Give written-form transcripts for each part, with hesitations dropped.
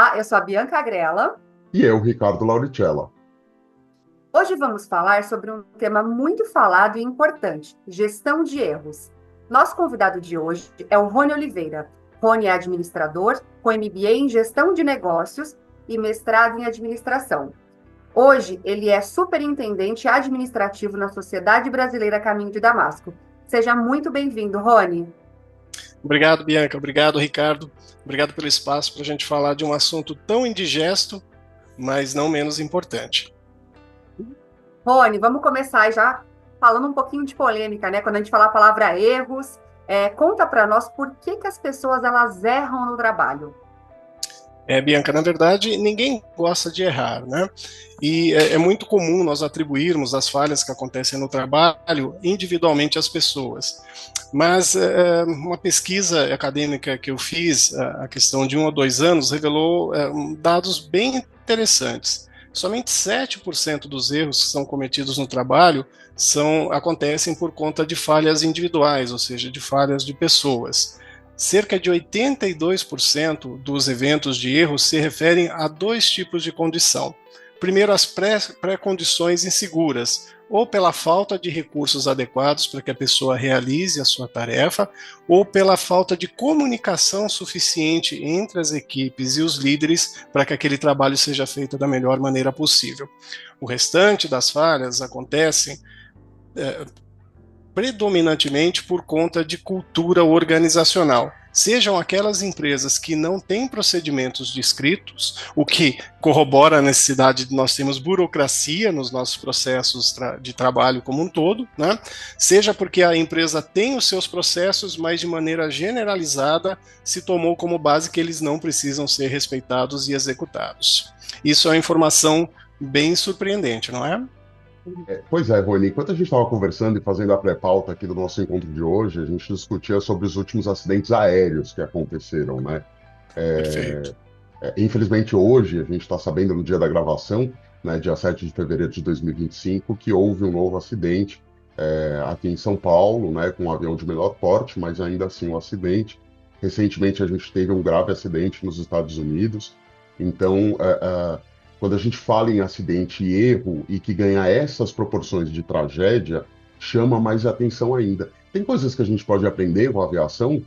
Olá, eu sou a Bianca Grella. E eu, Ricardo Lauricella. Hoje vamos falar sobre um tema muito falado e importante: gestão de erros. Nosso convidado de hoje é o Rony Oliveira. Rony é administrador, com MBA em gestão de negócios e mestrado em administração. Hoje, ele é superintendente administrativo na Sociedade Brasileira Caminho de Damasco. Seja muito bem-vindo, Rony. Obrigado, Bianca. Obrigado, Ricardo. Obrigado pelo espaço para a gente falar de um assunto tão indigesto, mas não menos importante. Rony, vamos começar já falando um pouquinho de polêmica, né? Quando a gente fala a palavra erros, conta para nós por que as pessoas elas erram no trabalho. Bianca, na verdade, ninguém gosta de errar, né? E é muito comum nós atribuirmos as falhas que acontecem no trabalho individualmente às pessoas. Mas uma pesquisa acadêmica que eu fiz, a questão de 1 ou 2 anos, revelou dados bem interessantes. Somente 7% dos erros que são cometidos no trabalho acontecem por conta de falhas individuais, ou seja, de falhas de pessoas. Cerca de 82% dos eventos de erro se referem a 2 tipos de condição. Primeiro, as pré-condições inseguras, ou pela falta de recursos adequados para que a pessoa realize a sua tarefa, ou pela falta de comunicação suficiente entre as equipes e os líderes para que aquele trabalho seja feito da melhor maneira possível. O restante das falhas acontecem predominantemente por conta de cultura organizacional. Sejam aquelas empresas que não têm procedimentos descritos, o que corrobora a necessidade de nós termos burocracia nos nossos processos de trabalho como um todo, né? Seja porque a empresa tem os seus processos, mas de maneira generalizada se tomou como base que eles não precisam ser respeitados e executados. Isso é uma informação bem surpreendente, não é? Pois é, Rony, enquanto a gente estava conversando e fazendo a pré-pauta aqui do nosso encontro de hoje, a gente discutia sobre os últimos acidentes aéreos que aconteceram, né? Perfeito. Infelizmente, hoje, a gente está sabendo no dia da gravação, né, dia 7 de fevereiro de 2025, que houve um novo acidente aqui em São Paulo, né, com um avião de menor porte, mas ainda assim um acidente. Recentemente, a gente teve um grave acidente nos Estados Unidos. Então, quando a gente fala em acidente e erro e que ganha essas proporções de tragédia, chama mais atenção ainda. Tem coisas que a gente pode aprender com a aviação?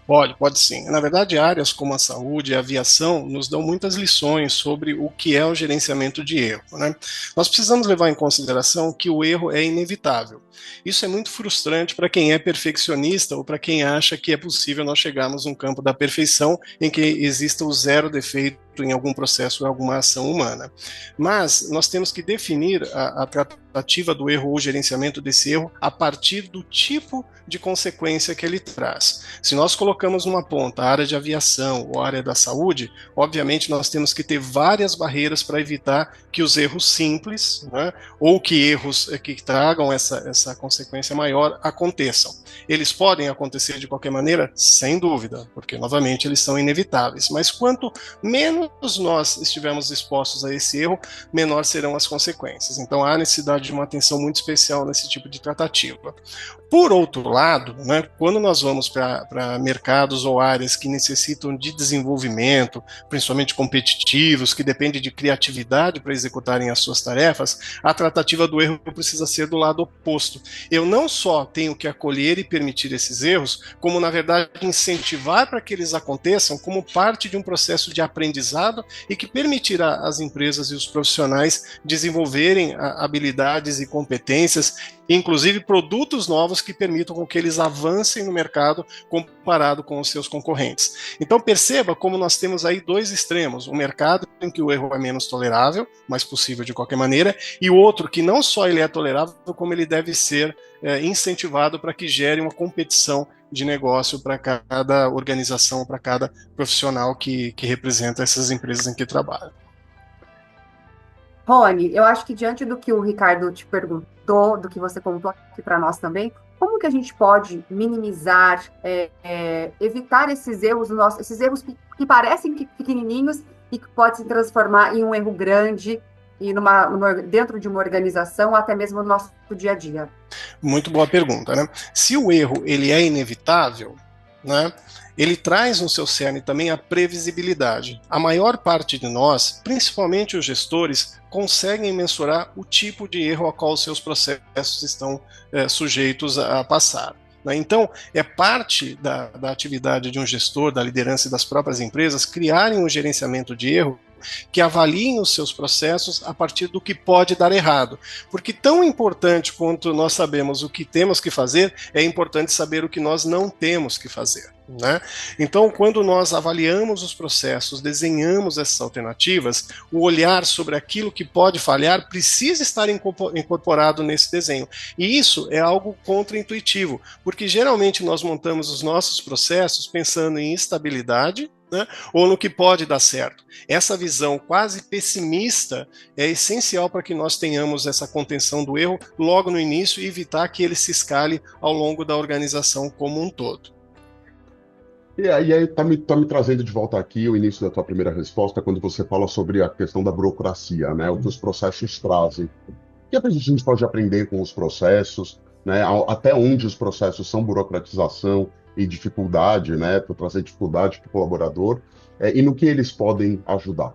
Pode sim. Na verdade, áreas como a saúde e a aviação nos dão muitas lições sobre o que é o gerenciamento de erro, né? Nós precisamos levar em consideração que o erro é inevitável. Isso é muito frustrante para quem é perfeccionista ou para quem acha que é possível nós chegarmos num campo da perfeição em que exista o zero defeito em algum processo ou alguma ação humana. Mas nós temos que definir a tratativa do erro ou gerenciamento desse erro a partir do tipo de consequência que ele traz. Se nós colocamos numa ponta a área de aviação ou a área da saúde, obviamente nós temos que ter várias barreiras para evitar que os erros simples, né, ou que erros que tragam essa consequência maior aconteçam. Eles podem acontecer de qualquer maneira? Sem dúvida, porque novamente eles são inevitáveis, mas quanto menos nós estivermos expostos a esse erro, menor serão as consequências. Então há necessidade de uma atenção muito especial nesse tipo de tratativa. Por outro lado, né, quando nós vamos para mercados ou áreas que necessitam de desenvolvimento, principalmente competitivos, que dependem de criatividade para executarem as suas tarefas, a tratativa do erro precisa ser do lado oposto. Eu não só tenho que acolher e permitir esses erros, como, na verdade, incentivar para que eles aconteçam como parte de um processo de aprendizado e que permitirá às empresas e os profissionais desenvolverem habilidades e competências, inclusive produtos novos que permitam com que eles avancem no mercado comparado com os seus concorrentes. Então perceba como nós temos aí 2 extremos, um mercado em que o erro é menos tolerável, mas possível de qualquer maneira, e o outro que não só ele é tolerável, como ele deve ser incentivado para que gere uma competição de negócio para cada organização, para cada profissional que representa essas empresas em que trabalha. Rony, eu acho que diante do que o Ricardo te perguntou, do que você contou aqui para nós também, como que a gente pode minimizar, evitar esses erros, esses erros que parecem pequenininhos e que podem se transformar em um erro grande e dentro de uma organização, até mesmo no nosso dia a dia? Muito boa pergunta, né? Se o erro ele é inevitável, né, ele traz no seu cerne também a previsibilidade. A maior parte de nós, principalmente os gestores, conseguem mensurar o tipo de erro a qual os seus processos estão sujeitos a passar. Então, é parte da atividade de um gestor, da liderança e das próprias empresas, criarem um gerenciamento de erro que avaliem os seus processos a partir do que pode dar errado. Porque tão importante quanto nós sabemos o que temos que fazer, é importante saber o que nós não temos que fazer. Né? Então, quando nós avaliamos os processos, desenhamos essas alternativas, o olhar sobre aquilo que pode falhar precisa estar incorporado nesse desenho. E isso é algo contraintuitivo, porque geralmente nós montamos os nossos processos pensando em estabilidade, né, ou no que pode dar certo. Essa visão quase pessimista é essencial para que nós tenhamos essa contenção do erro logo no início e evitar que ele se escale ao longo da organização como um todo. E aí tá me trazendo de volta aqui o início da tua primeira resposta, quando você fala sobre a questão da burocracia, né, o que os processos trazem. O que a gente pode aprender com os processos, né, até onde os processos são burocratização e dificuldade, né, para trazer dificuldade para o colaborador, e no que eles podem ajudar.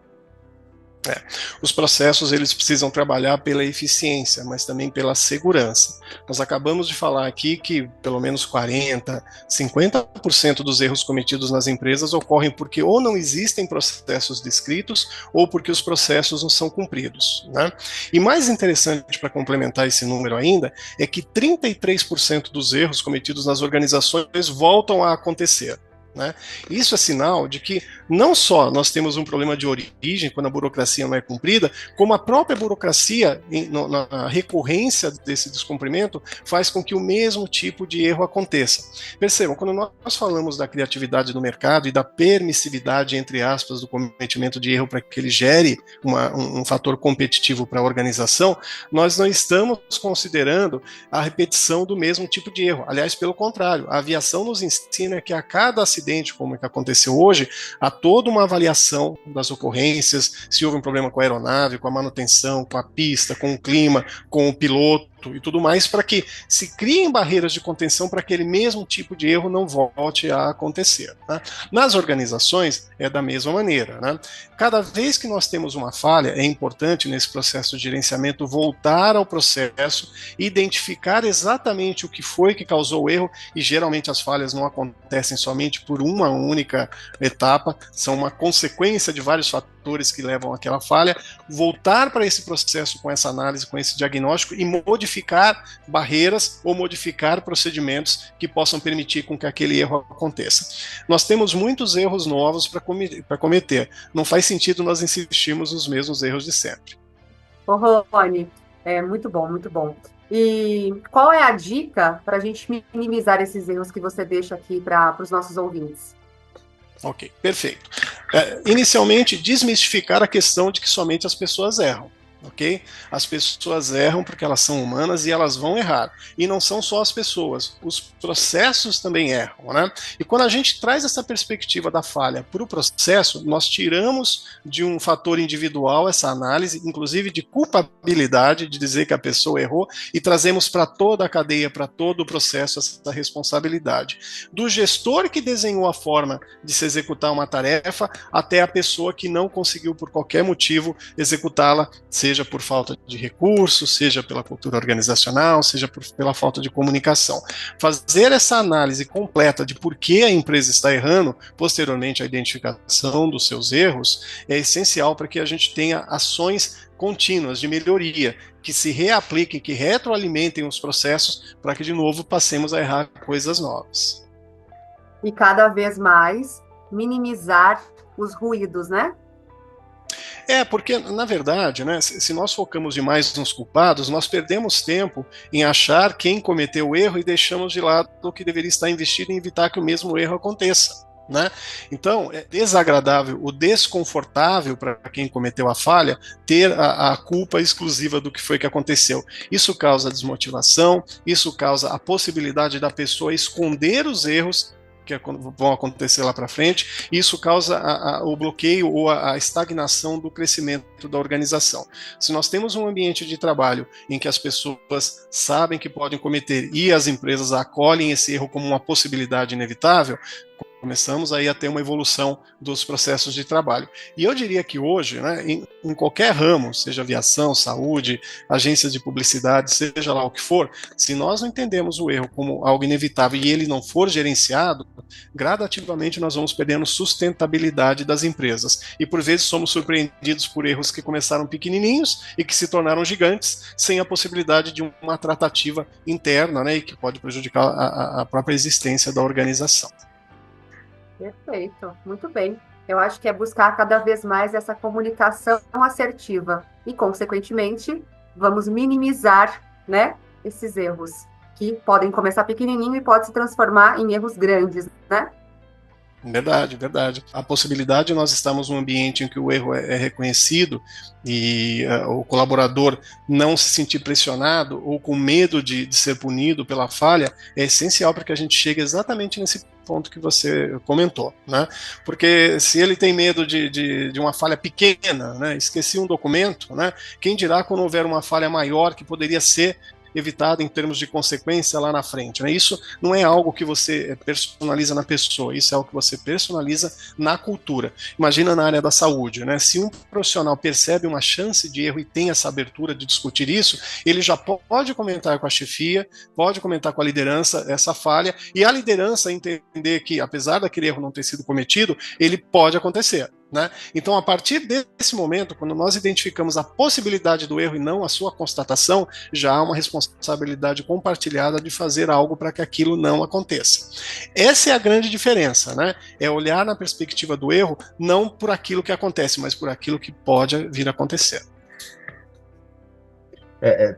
Os processos eles precisam trabalhar pela eficiência, mas também pela segurança. Nós acabamos de falar aqui que pelo menos 40%, 50% dos erros cometidos nas empresas ocorrem porque ou não existem processos descritos ou porque os processos não são cumpridos. Né? E mais interessante para complementar esse número ainda, é que 33% dos erros cometidos nas organizações voltam a acontecer. Né? Isso é sinal de que não só nós temos um problema de origem quando a burocracia não é cumprida, como a própria burocracia, na recorrência desse descumprimento, faz com que o mesmo tipo de erro aconteça. Percebam, quando nós falamos da criatividade do mercado e da permissividade, entre aspas, do cometimento de erro para que ele gere um fator competitivo para a organização, nós não estamos considerando a repetição do mesmo tipo de erro. Aliás, pelo contrário, a aviação nos ensina que a cada acidente, como é que aconteceu hoje, há toda uma avaliação das ocorrências, se houve um problema com a aeronave, com a manutenção, com a pista, com o clima, com o piloto e tudo mais, para que se criem barreiras de contenção para que aquele mesmo tipo de erro não volte a acontecer. Né? Nas organizações é da mesma maneira. Né? Cada vez que nós temos uma falha, é importante nesse processo de gerenciamento voltar ao processo, identificar exatamente o que foi que causou o erro, e geralmente as falhas não acontecem somente por uma única etapa, são uma consequência de vários fatores que levam àquela falha, voltar para esse processo com essa análise, com esse diagnóstico e modificar barreiras ou modificar procedimentos que possam permitir com que aquele erro aconteça. Nós temos muitos erros novos para cometer, não faz sentido nós insistirmos nos mesmos erros de sempre. Ô, Rony, muito bom, muito bom. E qual é a dica para a gente minimizar esses erros que você deixa aqui para os nossos ouvintes? Ok, perfeito. Inicialmente, desmistificar a questão de que somente as pessoas erram. Okay? As pessoas erram porque elas são humanas e elas vão errar. E não são só as pessoas, os processos também erram. Né? E quando a gente traz essa perspectiva da falha para o processo, nós tiramos de um fator individual essa análise, inclusive de culpabilidade, de dizer que a pessoa errou, e trazemos para toda a cadeia, para todo o processo, essa responsabilidade. Do gestor que desenhou a forma de se executar uma tarefa, até a pessoa que não conseguiu, por qualquer motivo, executá-la, seja por falta de recursos, seja pela cultura organizacional, seja pela falta de comunicação. Fazer essa análise completa de por que a empresa está errando, posteriormente a identificação dos seus erros, é essencial para que a gente tenha ações contínuas de melhoria, que se reapliquem, que retroalimentem os processos, para que de novo passemos a errar coisas novas. E cada vez mais minimizar os ruídos, né? Porque, na verdade, né, se nós focamos demais nos culpados, nós perdemos tempo em achar quem cometeu o erro e deixamos de lado o que deveria estar investido em evitar que o mesmo erro aconteça. Né? Então, é desagradável, o desconfortável para quem cometeu a falha ter a culpa exclusiva do que foi que aconteceu. Isso causa desmotivação, isso causa a possibilidade da pessoa esconder os erros que vão acontecer lá para frente, e isso causa o bloqueio ou a estagnação do crescimento da organização. Se nós temos um ambiente de trabalho em que as pessoas sabem que podem cometer e as empresas acolhem esse erro como uma possibilidade inevitável, começamos aí a ter uma evolução dos processos de trabalho. E eu diria que hoje, né, em qualquer ramo, seja aviação, saúde, agências de publicidade, seja lá o que for, se nós não entendemos o erro como algo inevitável e ele não for gerenciado, gradativamente nós vamos perdendo sustentabilidade das empresas. E por vezes somos surpreendidos por erros que começaram pequenininhos e que se tornaram gigantes, sem a possibilidade de uma tratativa interna, né, e que pode prejudicar a própria existência da organização. Perfeito, muito bem. Eu acho que é buscar cada vez mais essa comunicação assertiva e, consequentemente, vamos minimizar, né, esses erros que podem começar pequenininho e podem se transformar em erros grandes, né? Verdade, verdade. A possibilidade de nós estarmos num ambiente em que o erro é reconhecido e o colaborador não se sentir pressionado ou com medo de ser punido pela falha é essencial para que a gente chegue exatamente nesse ponto que você comentou, né? Porque se ele tem medo de uma falha pequena, né? Esqueci um documento, né? Quem dirá quando houver uma falha maior que poderia ser evitada em termos de consequência lá na frente, né? Isso não é algo que você personaliza na pessoa, isso é algo que você personaliza na cultura. Imagina na área da saúde, né? Se um profissional percebe uma chance de erro e tem essa abertura de discutir isso, ele já pode comentar com a chefia, pode comentar com a liderança essa falha, e a liderança entender que, apesar daquele erro não ter sido cometido, ele pode acontecer. Né? Então, a partir desse momento, quando nós identificamos a possibilidade do erro e não a sua constatação, já há uma responsabilidade compartilhada de fazer algo para que aquilo não aconteça. Essa é a grande diferença, né? É olhar na perspectiva do erro, não por aquilo que acontece, mas por aquilo que pode vir a acontecer.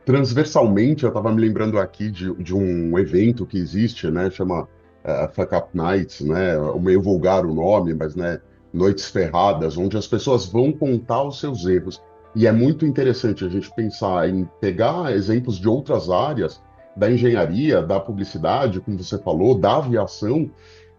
Transversalmente, eu estava me lembrando aqui de um evento que existe, né? Chama Fuck Up Nights, né? Meio vulgar o nome, mas, né? Noites ferradas, onde as pessoas vão contar os seus erros. E é muito interessante a gente pensar em pegar exemplos de outras áreas, da engenharia, da publicidade, como você falou, da aviação,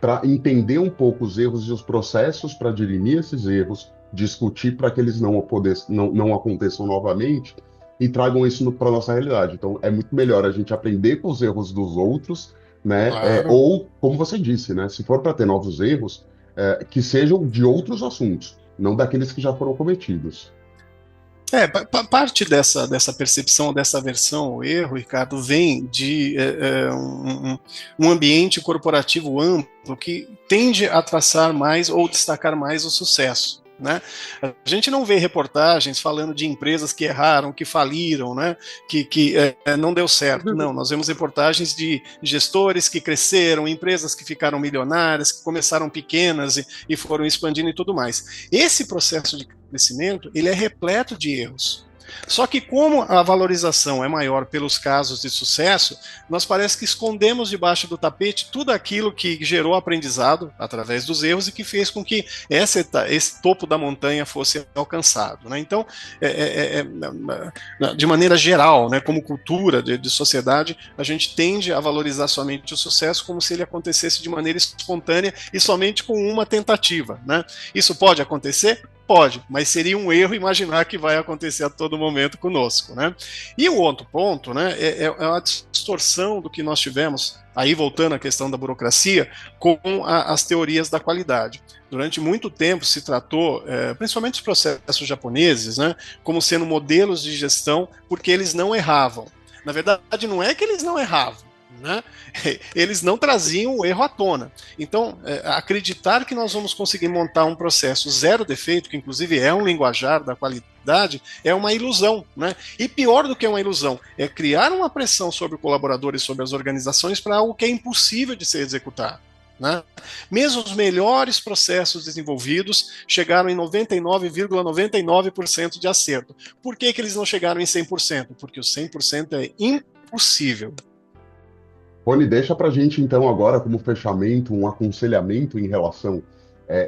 para entender um pouco os erros e os processos para dirimir esses erros, discutir para que eles não aconteçam novamente e tragam isso para a nossa realidade. Então, é muito melhor a gente aprender com os erros dos outros, né? Claro. Ou, como você disse, né? Se for para ter novos erros, que sejam de outros assuntos, não daqueles que já foram cometidos. Parte dessa percepção, dessa aversão ao erro, Ricardo, vem de um ambiente corporativo amplo que tende a traçar mais ou destacar mais o sucesso. Né? A gente não vê reportagens falando de empresas que erraram, que faliram, né? que não deu certo. Não, nós vemos reportagens de gestores que cresceram, empresas que ficaram milionárias, que começaram pequenas e foram expandindo e tudo mais. Esse processo de crescimento, ele é repleto de erros. Só que como a valorização é maior pelos casos de sucesso, nós parece que escondemos debaixo do tapete tudo aquilo que gerou aprendizado através dos erros e que fez com que esse topo da montanha fosse alcançado. Né? Então, de maneira geral, né, como cultura de sociedade, a gente tende a valorizar somente o sucesso como se ele acontecesse de maneira espontânea e somente com uma tentativa. Né? Isso pode acontecer? Pode, mas seria um erro imaginar que vai acontecer a todo momento conosco, né? E o outro ponto, né, é a distorção do que nós tivemos, aí voltando à questão da burocracia, com as teorias da qualidade. Durante muito tempo se tratou, principalmente os processos japoneses, né, como sendo modelos de gestão porque eles não erravam. Na verdade, não é que eles não erravam, né? Eles não traziam o erro à tona. Então, acreditar que nós vamos conseguir montar um processo zero defeito, que inclusive é um linguajar da qualidade, é uma ilusão. Né? E pior do que uma ilusão, é criar uma pressão sobre o colaborador e sobre as organizações para algo que é impossível de ser executado. Né? Mesmo os melhores processos desenvolvidos chegaram em 99,99% de acerto. Por que eles não chegaram em 100%? Porque o 100% é impossível. Rony, deixa para a gente, então, agora, como fechamento, um aconselhamento em relação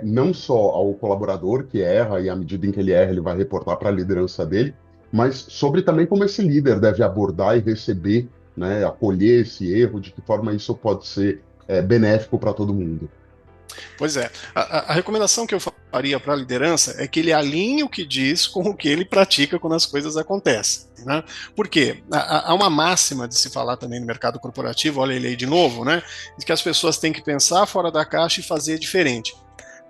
não só ao colaborador que erra, e à medida em que ele erra, ele vai reportar para a liderança dele, mas sobre também como esse líder deve abordar e receber, né, acolher esse erro, de que forma isso pode ser benéfico para todo mundo. Pois é. A recomendação que eu faria para a liderança é que ele alinhe o que diz com o que ele pratica quando as coisas acontecem. Né? Por quê? Há uma máxima de se falar também no mercado corporativo, olha ele aí de novo, né? De que as pessoas têm que pensar fora da caixa e fazer diferente.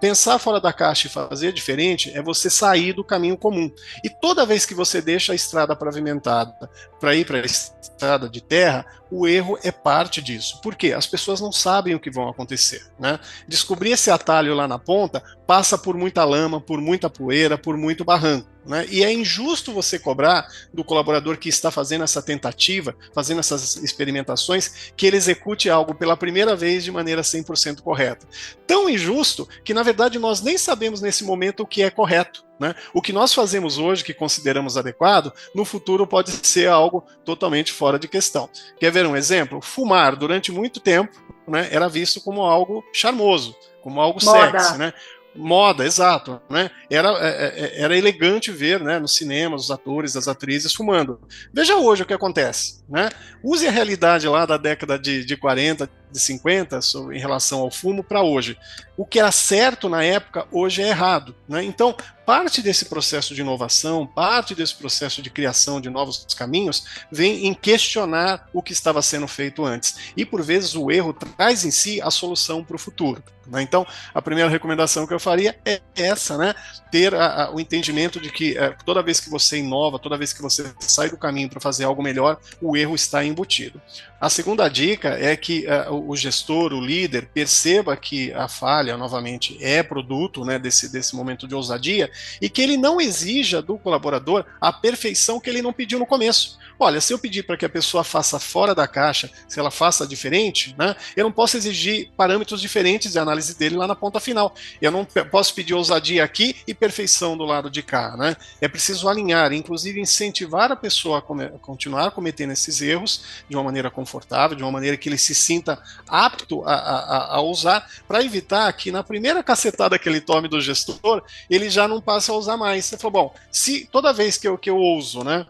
Pensar fora da caixa e fazer diferente é você sair do caminho comum. E toda vez que você deixa a estrada pavimentada para ir para a estrada de terra, o erro é parte disso. Por quê? As pessoas não sabem o que vão acontecer. Né? Descobrir esse atalho lá na ponta passa por muita lama, por muita poeira, por muito barranco. Né? E é injusto você cobrar do colaborador que está fazendo essa tentativa, fazendo essas experimentações, que ele execute algo pela primeira vez de maneira 100% correta. Tão injusto que, na verdade, nós nem sabemos nesse momento o que é correto. Né? O que nós fazemos hoje, que consideramos adequado, no futuro pode ser algo totalmente fora de questão. Quer ver um exemplo? Fumar durante muito tempo, né, era visto como algo charmoso, como algo sexy, né? Moda, exato, né? Era elegante ver, né, nos cinemas os atores, as atrizes fumando. Veja hoje o que acontece, né? Use a realidade lá da década de 40, de 50 em relação ao fumo para hoje. O que era certo na época, hoje é errado, né? Então, parte desse processo de inovação, parte desse processo de criação de novos caminhos, vem em questionar o que estava sendo feito antes. E, por vezes, o erro traz em si a solução para o futuro. Né? Então, a primeira recomendação que eu faria é essa, né? Ter o entendimento de que toda vez que você inova, toda vez que você sai do caminho para fazer algo melhor, o erro está embutido. A segunda dica é que o gestor, o líder, perceba que a falha, novamente, é produto, né, desse momento de ousadia e que ele não exija do colaborador a perfeição que ele não pediu no começo. Olha, se eu pedir para que a pessoa faça fora da caixa, se ela faça diferente, né, eu não posso exigir parâmetros diferentes de análise dele lá na ponta final. Eu não posso pedir ousadia aqui e perfeição do lado de cá. Né? É preciso alinhar, inclusive incentivar a pessoa a continuar cometendo esses erros de uma maneira confortável, de uma maneira que ele se sinta apto a usar, para evitar que na primeira cacetada que ele tome do gestor, ele já não passe a usar mais. Você falou, bom, se toda vez que eu ouso, né,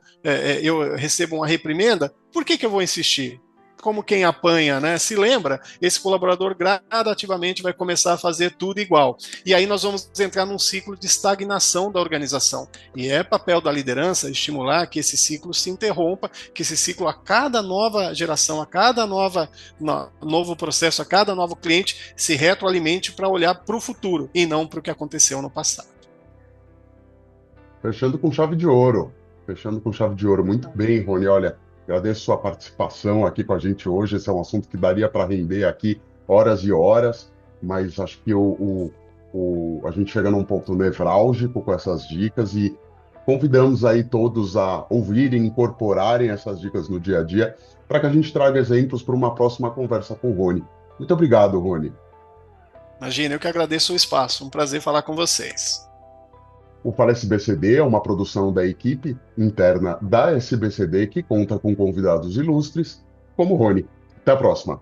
eu recebo uma reprimenda, por que eu vou insistir? Como quem apanha, né? Se lembra, esse colaborador gradativamente vai começar a fazer tudo igual. E aí nós vamos entrar num ciclo de estagnação da organização. E é papel da liderança estimular que esse ciclo se interrompa, que esse ciclo, a cada nova geração, a cada novo processo, a cada novo cliente, se retroalimente para olhar para o futuro e não para o que aconteceu no passado. Fechando com chave de ouro. Fechando com chave de ouro. Muito bem, Rony. Olha, agradeço sua participação aqui com a gente hoje. Esse é um assunto que daria para render aqui horas e horas, mas acho que a gente chega num ponto nevrálgico com essas dicas e convidamos aí todos a ouvirem, incorporarem essas dicas no dia a dia, para que a gente traga exemplos para uma próxima conversa com o Rony. Muito obrigado, Rony. Imagina, eu que agradeço o espaço. Um prazer falar com vocês. O Fala SBCD é uma produção da equipe interna da SBCD que conta com convidados ilustres como o Rony. Até a próxima.